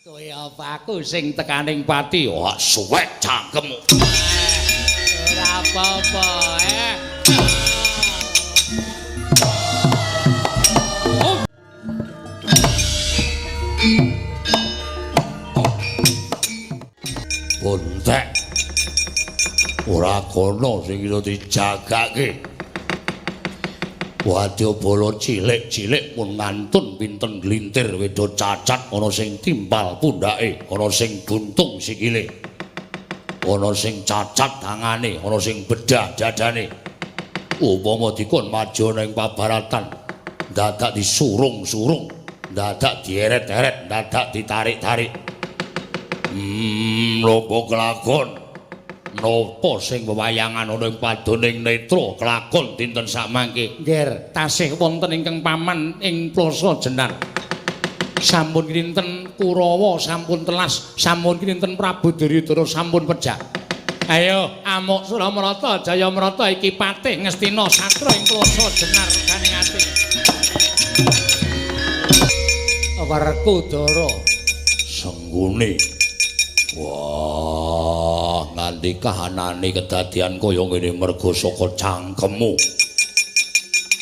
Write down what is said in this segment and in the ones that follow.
Kaya apa aku sing tekaning pati wah suwek cangkemmu. Ora apa-apa Bontek. Ora kono sing iso dijagake. Wadya bala cilik-cilik pun ngantun pinten glintir wedha cacat ana sing timpal pundhake, ana sing buntung sikile. Ana sing cacat tangane, ana sing bedah dadane. Upama dikon maju ning pabaratan, dadak disurung-surung, dadak dieret-eret, dadak ditarik-tarik. Napa kelakon? Napa sing wewayangan ana ing padoning netra kelakon dinten samangke? Nggih, tasih wonten ingkang paman ing plasa Jenar. Sampun kinten Kurawa sampun telas, sampun kinten Prabu Duryudana sampun pejak. Ayo, Amuk Suramrata, Jayamrata iki patih ngestina satra ing plasa Jenar kaning ati. Werkudara senggune. Wah, nganti kahanane kedadian kaya ngene merga saka cangkemmu.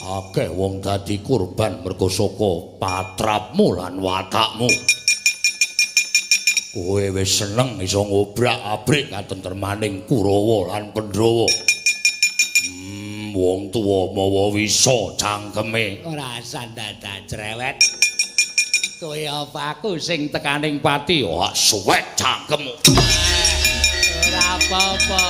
Akeh wong dadi kurban merga saka patrapmu lan watakmu. Kowe wis seneng iso ngobrak-abrik katentremaning Kurawa lan Pandhawa. Wong tuwa mawa wisa cangkeme. Ora sandadan cerewet. Kaya apa aku sing tekaning pati wah suwek cangkemmu. Ora apa-apa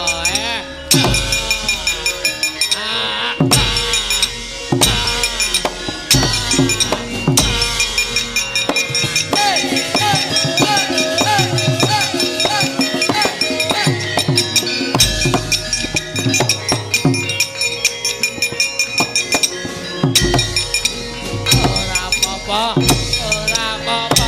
Ora apa-apa.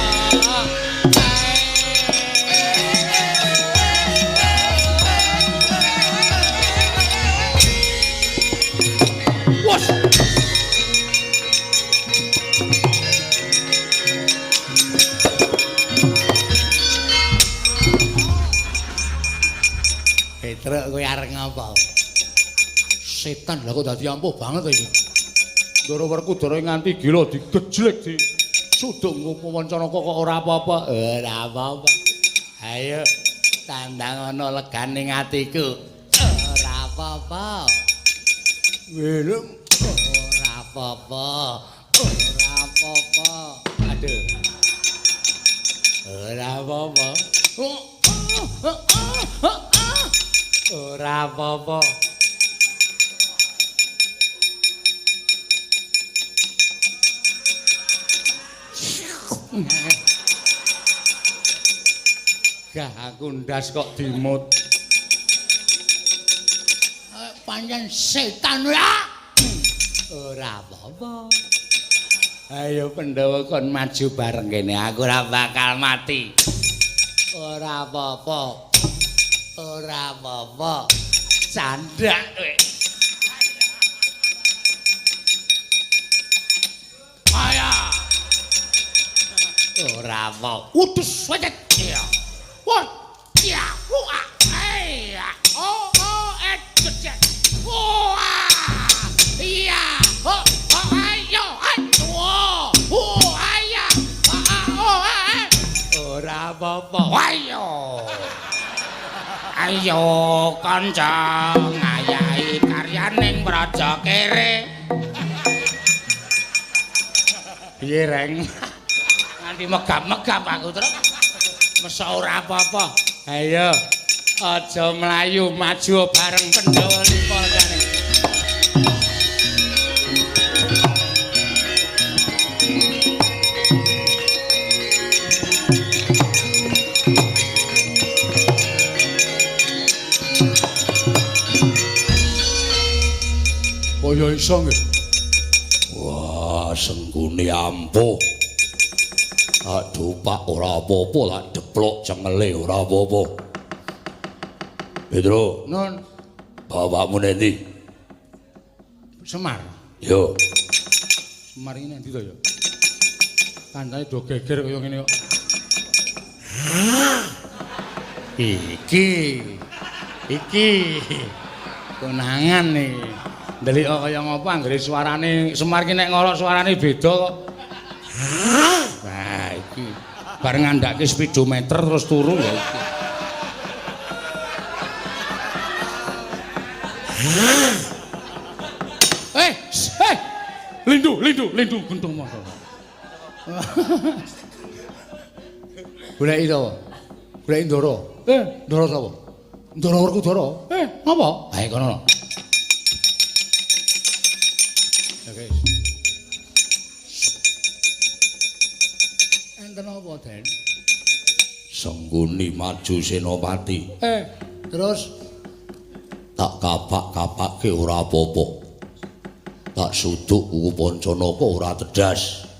Petruk kowe arep ngapa? Setan lha kok dadi ampuh banget iki. Ndara Werkudara nganti gila digejlek di sudung wancana kok ora apa-apa. Ora apa-apa. Ayo tandang ana legane atiku. Ora apa-apa. Welem ora apa-apa. Ora apa-apa. Aduh. Ora apa-apa. Ora apa-apa. Gah aku ndas kok dimut. Pancen setan ya. Ora apa-apa. Ayo Pandhawa kon maju bareng kene. Aku ora bakal mati. Ora apa-apa. Ora apa-apa. Candak kowe. Aya. Ora apa. Udus wajat. Iya. Wah. Iya. Wah. Iya. Oh, jet. Wah. Iya. Oh, ayo. Ayo. Aya. Ora apa-apa. Ayo. Ayo kanca ngayahi karyaning Praja Kere. Piye reng? Nganti megap-megap aku terus. Mesa ora apa-apa. Ayo aja mlayu maju bareng Pandhawa lipa jane. Kaya iso nggih. Wah, senggune ampuh. Aduh, Pak, ora apa-apa lak deplok cengele ora apa-apa. Pedro. Nun. Bapakmu nendi? Semar. Yo. Semar iki nendi to ya? Kancane do geger kaya ngene kok. Iki konangan nih. Ndelik kaya ngapa anggere suarane Semar ki nek ngolok suarane beda kok. Nah, iki bareng ngandhake speedometer terus turu ya iki. Lindu guntung motor. Goleki sapa? Goleki Ndara. Ndara sapa? Ndara Werkudara. Ngapa? Ha kono. Oke. Enten apa, Den? Sengguni maju Senopati. Terus tak kapak-kapake ora apa-apa. Tak suduk kuku Pancanaka ora tedas.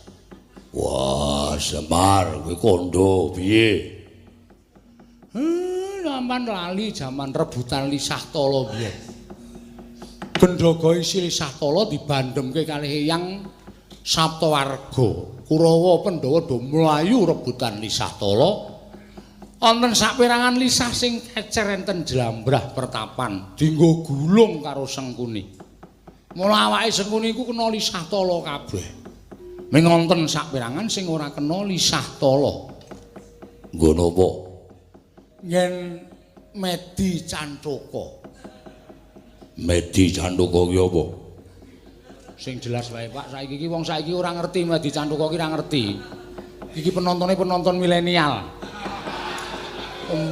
Wah, Semar kuwi kondo piye? Sampeyan lali jaman rebutan Lisah Tala biyen. Bendaga isi Lisah Tala dibandemke kalih Hyang Saptawarga. Kurawa Pandhawa do mlayu rebutan Lisah Tala. Wonten saperangan lisah sing kecer enten Jlambrah Pertapan dienggo gulung karo Sengkuni. Mula awake Sengkuni iku kena Lisah Tala kabeh. Ming wonten saperangan sing ora kena Lisah Tala. Nggo napa? Yen Medi Cantaka. Medi Cantaka ki apa? Sing jelas wae Pak, saiki iki wong saiki ora ngerti Medi Cantaka ki ora ngerti. Iki penonton milenial.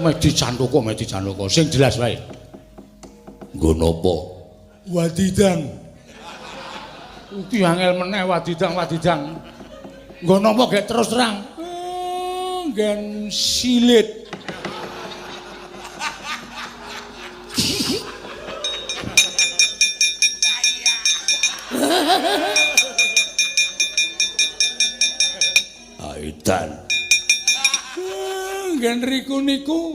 Medi Cantaka sing jelas wae. Nggo napa? Wadidang. Iki angel meneh wadidang. Nggo napa gek terus terang? Nggen silit. Aidan. Nggen riku niku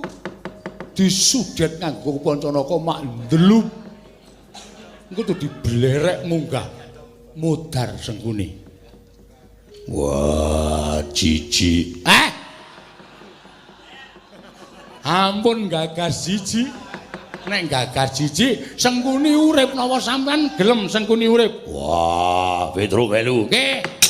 disudet nganggo Pancanaka mak ndelup. Engko tuh diblerek munggah mudar Sengkuni. Wah, jijik. Ampun gagas jijik. Nek gagas jijik Sengkuni urip napa sampean gelem Sengkuni urip? Wah, Petro melu. Nggih.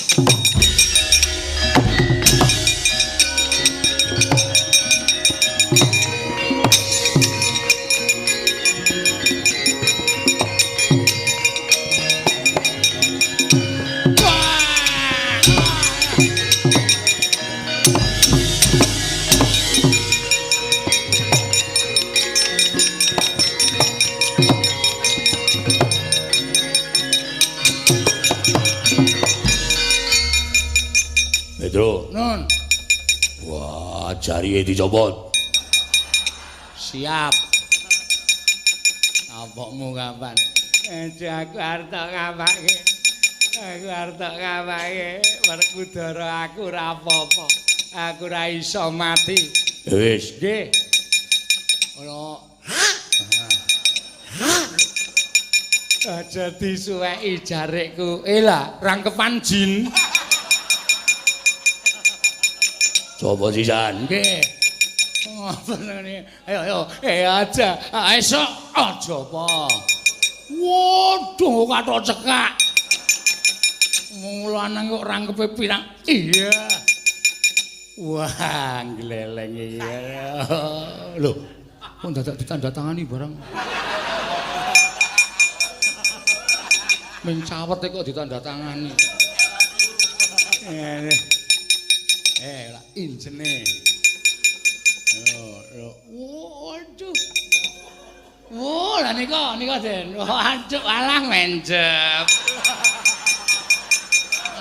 Petro. Nun. Wah, jarine dicopot. Siap. Apokmu kapan? Aku arep ngapake. Werkudara aku ora apa-apa. Aku ora iso mati. Wis, Nggih. Ora. Aja disuweki jarikku. Lah, rangkepan jin. coba sisan. Nggih. Ayo. Aja. Esuk aja apa. Waduh, kathok cekak. Mulane kok rangkepe pirang. Iya. Wah, gleleng iya. Lho, kok dadak ditandatangani barang. Ming cawet kok ditandatangani. Lah injene. Waduh. Oh, lah nika Den. Waduh, alah mencep.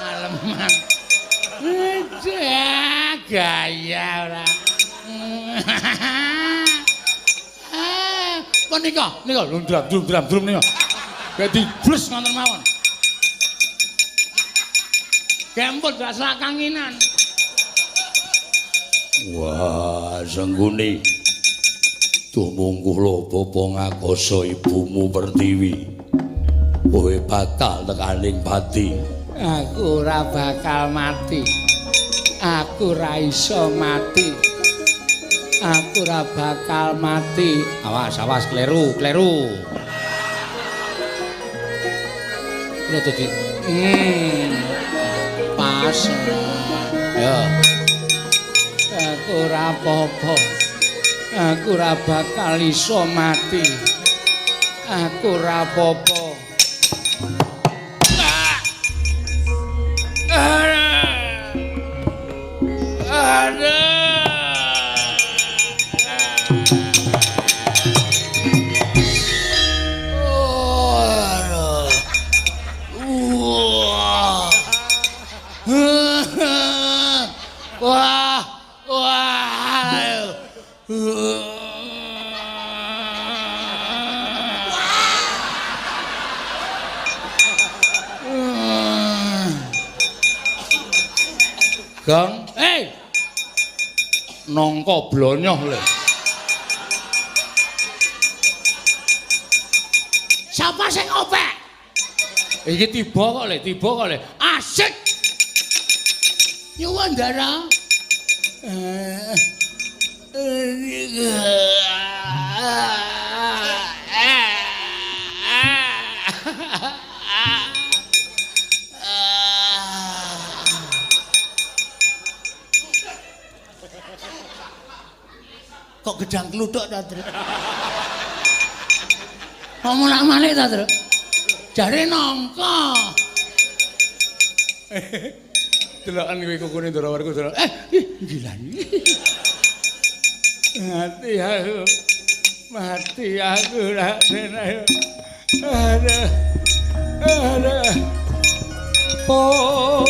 Aleman. Gaya ora. Kok nika drum nika. Kayak dibles ngoten mawon. Kempot gak sak kanginan. Wah, Sengguni. Tumung kula bapa ngakasa ibumu Pertiwi. Kowe bakal tekaning pati. Aku ora bakal mati. Aku ora iso mati. Aku ora bakal mati. Awas kleru. Lho dadi pas. Ya. Aku ora apa-apa. Aku ora bakal iso mati. Aku ora apa-apa. Gang, nongko blonyoh le. Siapa sing opek? Iki tiba kok le. Asik. Nyuwun Dara. Kok gedang kluthuk ta, Tru? Ngomong lak malih ta, Tru? Jare nangka. Delokan kowe kukune Ndarawarku, Tru. Gilan. Mati aku rasen ayo. Ada. Oh.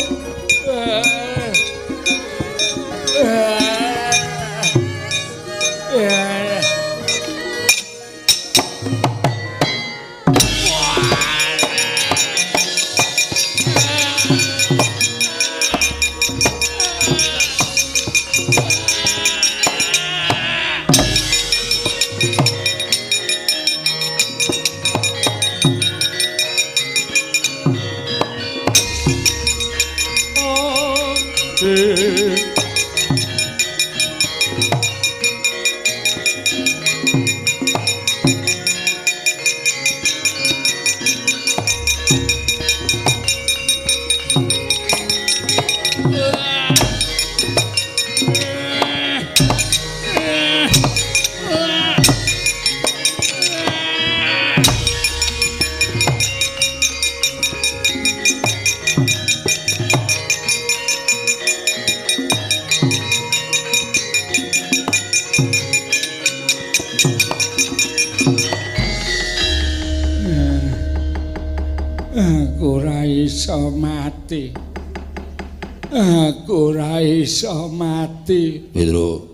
Aku ora iso mati. Pedro.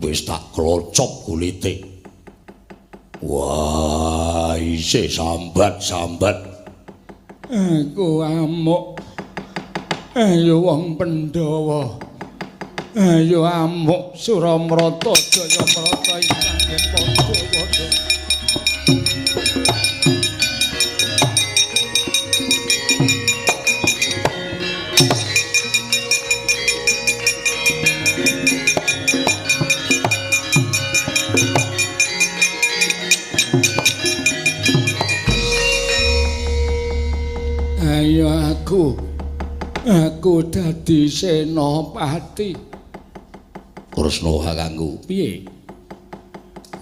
Wis tak klocop kulite. Wah, isih sambat-sambat. Aku amuk. Ayo wong Pandhawa. Ayo amuk Suramrata Jayaprata ingkang padha-padha. Ayo aku dadi senopati. Kresna kakangku, Piye?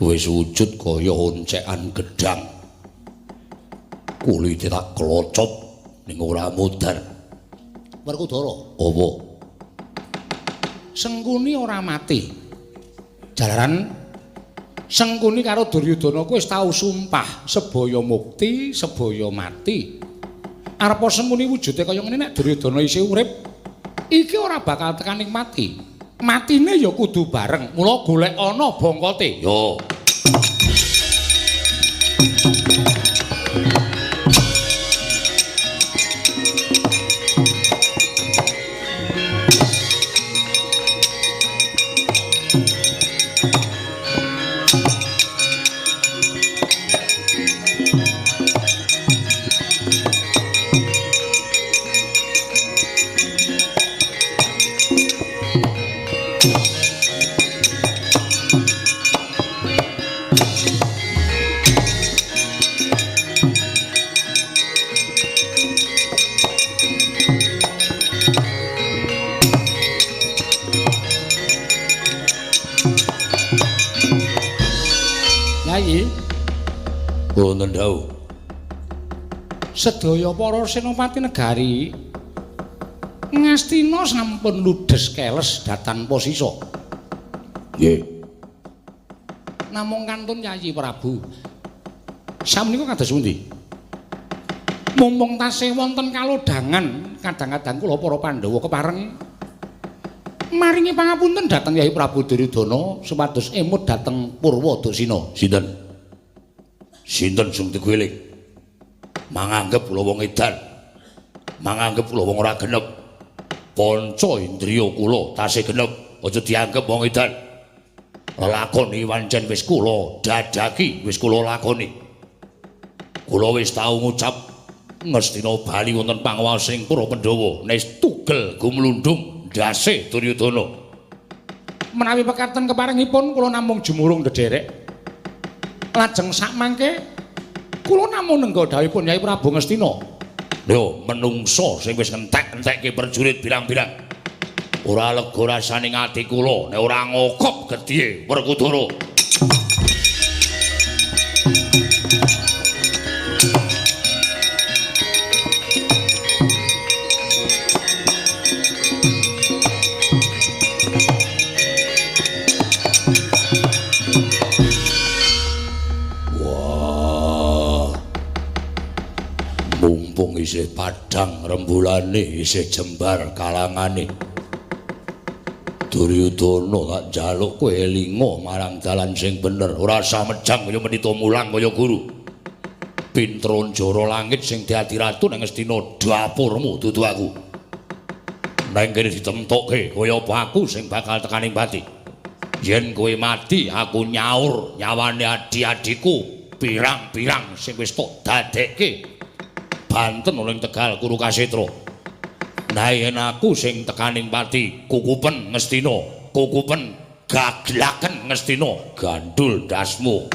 wis wujud kaya oncekan gedang. Kulite tak klocot ning ora modar. Werkudara, Apa? Sengkuni ora mati. Jalaran Sengkuni karo Duryudana kuwi wis tau sumpah sebaya mukti, sebaya mati. Arepa Sengkuni wujude kaya ngene nek Duryudana isih urip, iki ora bakal tekaning mati. Matine ya kudu bareng. Mula golek ana bongkote. Yo. Yayi. Wonten dawuh. Sedaya para senopati negari Ngastina sampun ludes keles datan posisa. Nggih. Namung kantun Yayi Prabu. Samenika kados pundi? Mumpung tasih wonten kalodhangan, kadang-kadang kula para Pandhawa kepareng maringi pangapunten dhateng Yayi Prabu Duryudana supados emut dhateng Purwadasina. Sinten? Sinten sing dikueling? Manganggep kula wong edan. Manganggep kula wong ora genep. Panca indriya kula tasih genep, aja dianggep wong edan. Lelakon iki pancen wis kula dadaki, wis kula lakoni. Kula wis tau ngucap Ngastina bali wonten panguwasaning para Pandhawa, nek tugel gumlundhung ndase Duryudana. Menawi pekaten keparengipun kula namung jumurung ndederek. Lajeng sakmangke kula namung nengga dawuhipun Yayi Prabu Ngastina. Lho, menungso sing wis ngentek-entekke prajurit birang-birang. Ora lega rasane ati kula nek ora ngokop gedhe Werkudara. Mumpung isih padhang rembulane, isih jembar kalangane. Duryudana tak njaluk kowe elinga marang dalan sing bener, ora usah mejang kaya menita mulang kaya guru. Pintronjara langit sing dadi ratu nang Ngastina dapurmu dudu aku. Nang kene ditemtokke kaya apa aku sing bakal tekaning pati. Yen kowe mati, aku nyaur nyawane adi-adiku pirang-pirang sing wis tok dadekke banten oleh Tegal Kuru Kasetra. Nah yen aku sing tekaning pati kukupen Ngastina, kukupen gaglaken Ngastina, gandul dasmu.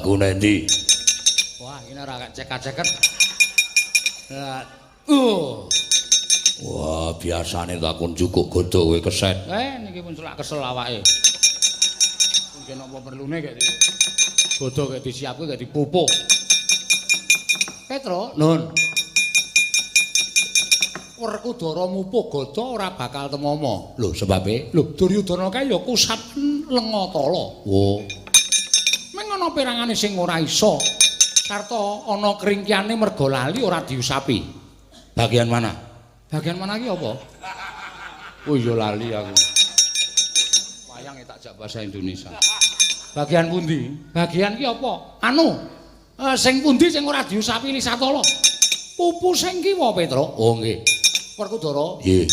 aku nendi? Wah, ini ora cekak-ceket. Wah, biasane takon cukup godho kowe keset. Niki pun selak kesel awake. Mungkin apa perlune kek godho kek disiapke kek dipupuk. Petro, Nun. Werkudara mupuk godho ora bakal temomo. Lho, sebabe? Lho, Duryudana kae ya kusapen lengatala. Oh. Meng ana pirangane sing ora iso. Sarta ana kringkiane merga lali ora diusapi. Bagian mana? Bagian mana ki apa? Oh iya lali aku. Wayang tak jak bahasa Indonesia. Bagian pundi? Bagian ki apa? Anu, sing pundi sing ora diusapi Lisatala? Pupu sing kiwa, Petro. Oh nggih. Werkudara. Nggih.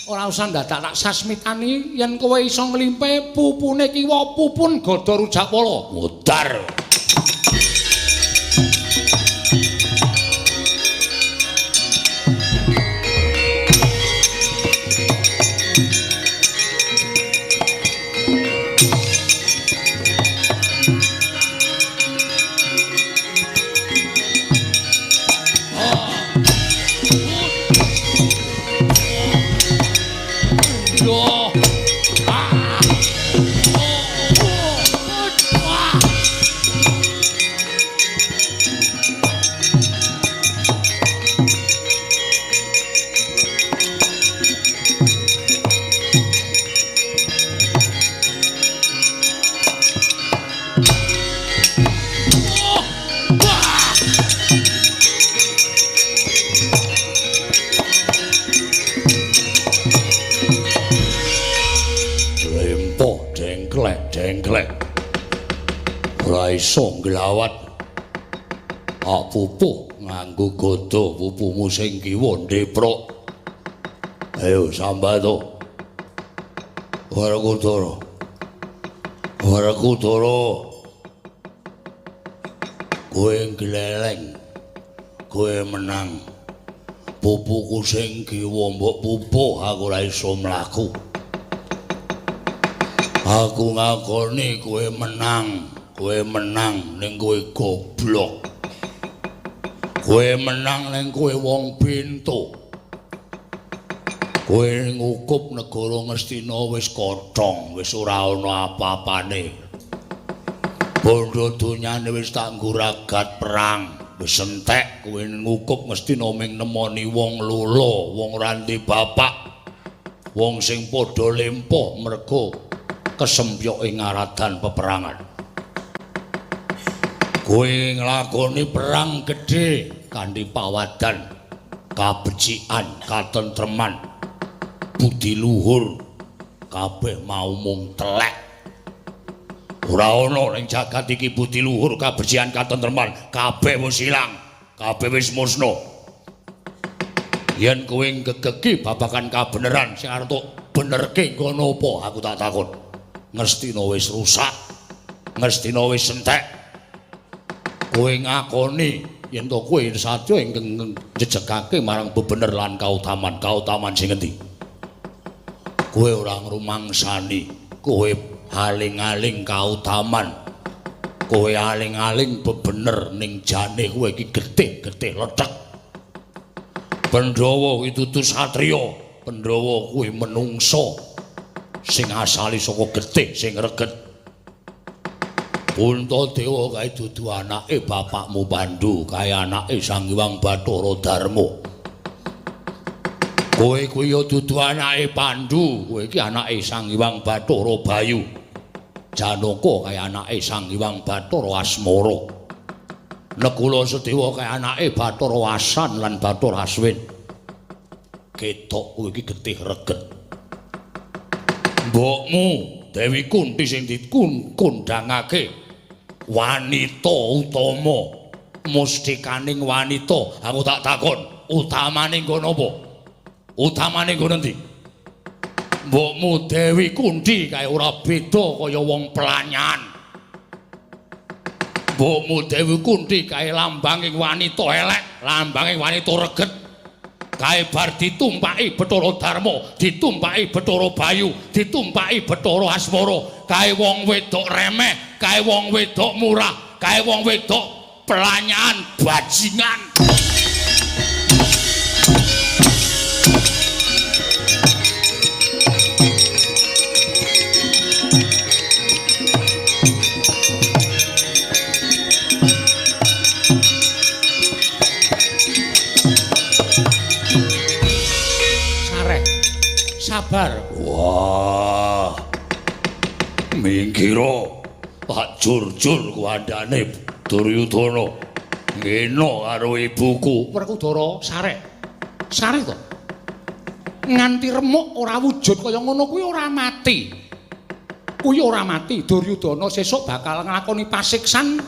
Ora usah dadak tak sasmitani yen kowe iso nglimpe pupune kiwa pupun Gada Rujakpala. Mutar. Dengklek. Ora iso nglawat. Ak pupuh nganggo godho pupumu sing kiwa ndeprok. Ayo sambato. Werkudara. Kowe gleleng. Kowe menang. Pupuku sing kiwa mbok pupuh aku ora iso mlaku. Aku ngakoni kowe menang ning kowe goblok. Kowe menang ning kowe wong pintu. Kowe ngukup negara Ngastina wis kothong, wis ora ana apa-apane. Bondo donyane wis tak ngguragat perang, wis entek kowe ngukup Ngastina ming nemoni wong lolo, wong ranti bapak. Wong sing padha lempoh merga kesempyoke ngaradan peperangan. Kowe nglakoni perang gedhe kanthi pawadan, kabecikan, katentreman, budi luhur, kabeh mau mung telek. Ora ana ning jagat iki budi luhur, kabecikan, katentreman, kabeh wis ilang, kabeh wis musna. Yen kowe gegeki babagan kabeneran sing arep benerke ngono apa aku tak takon. Ngastina wis rusak, Ngastina wis entek. Kowe ngakoni yen to kowe sadya ingkang njejegake marang bebener lan kautaman sing endi? Kowe ora ngrumangsani, kowe aling-aling kautaman. Kowe aling-aling bebener ning jane kowe iki getih-getih letek. Pandhawa kuwi dudu satriya, Pandhawa kuwi menungsa. Sing asale saka getih sing reget. Puntadewa kae dudu anake bapakmu Pandhu, kae anake Sang Hyang Bathara Darma. Kowe kuwi ya dudu anake Pandhu, kowe iki anake Sang Hyang Bathara Bayu. Janaka kae anake Sang Hyang Bathara Asmara. Nekula Sedewa kae anake Bathara Asan lan Bathara Aswin. Ketok kowe iki getih reget. Mbokmu Dewi Kunti sing dikundangake wanita utama, mustikaning wanita. Aku tak takon, utamane nggono apa? Utamane nggono ndi? Mbokmu Dewi Kunti kae ora beda kaya wong pelanyan. Mbokmu Dewi Kunti kae lambanging wanita elek, lambanging wanita reget. Kae bar ditumpaki Bathara Darma, ditumpaki Bathara Bayu, ditumpaki Bathara Asmara, kae wong wedok remeh, kae wong wedok murah, kae wong wedok pelanyan bajingan. Sabar. Wah. Minggiro. Pak Jur-jur kuandane Duryudana. Ngena karo ibuku. Werkudara sarek. Sarek to. Nganti remuk ora wujud kaya ngono kuwi ora mati. Kuwi ora mati. Duryudana sesuk bakal nglakoni pasiksan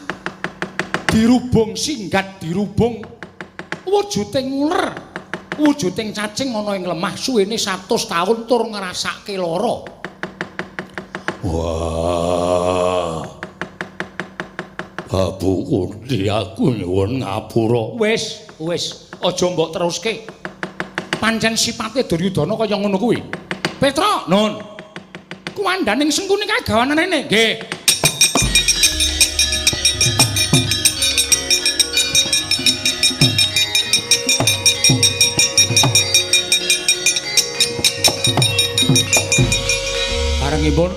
dirubung singgat dirubung wujuding uler. Wujuding cacing ana ing lemah suwene 100 taun tur ngrasake lara. Wah. Babuku aku nyuwun ngapura. Wis, aja mbok teruske. Pancen sipate Duryudana kaya ngono kuwi. Petra, nun. Kuwandaning sengkune kagawanan rene, nggih. Barengipun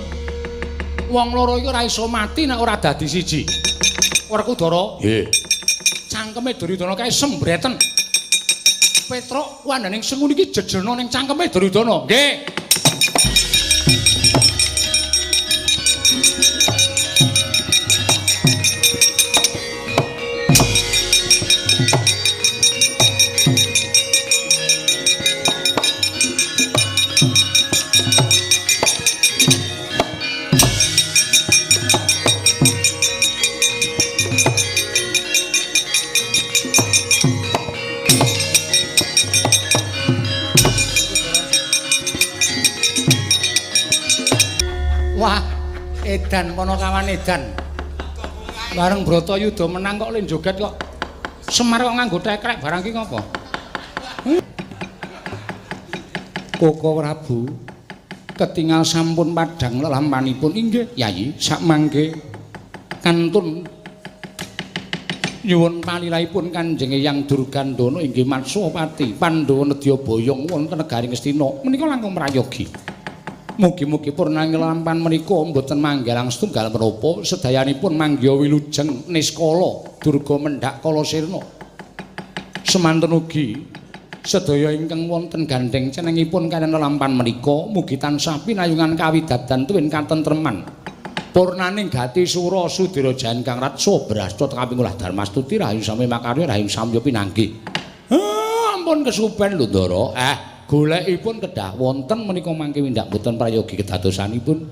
wong loro iki ora iso mati nek ora dadi siji. Werkudara, Nggih. cangkeme Duryudana kae sembreten. Petra kuwandaning sengkune iki jejelna ning cangkeme Duryudana. Nggih. Wah, edan Panakawan edan. Bareng Bratayuda menang kok le joget kok. Semar kok nganggo tekrek barang ki ngopo? Koko Prabu ketingal sampun padhang lelampanipun inggih Yayi sakmangke kantun nyuwun palilahipun Kanjeng Eyang Durgandana inggih Matsapati Pandhawa nedya boyong wonten negaring Astina menika langkung prayogi. Mugi-mugi purnangi lampan menika mboten manggalang setunggal menapa sedayanipun manggya wilujeng niskala durga mendhak kala sirna. Semanten ugi sedaya ingkang wonten gandeng cenengipun kaliyan lampan menika mugi tansah pinayungan kawidadan tuwin katentreman. Purnaning gati sura sudira jan kang ratsa brasta kaping ulah Darmastuti rahayu sami makarya rahayu samya pinanggih. Ampun kesupen lho Ndara. Golekipun kedah wonten menika mangke windak boten prayogi kedadosanipun.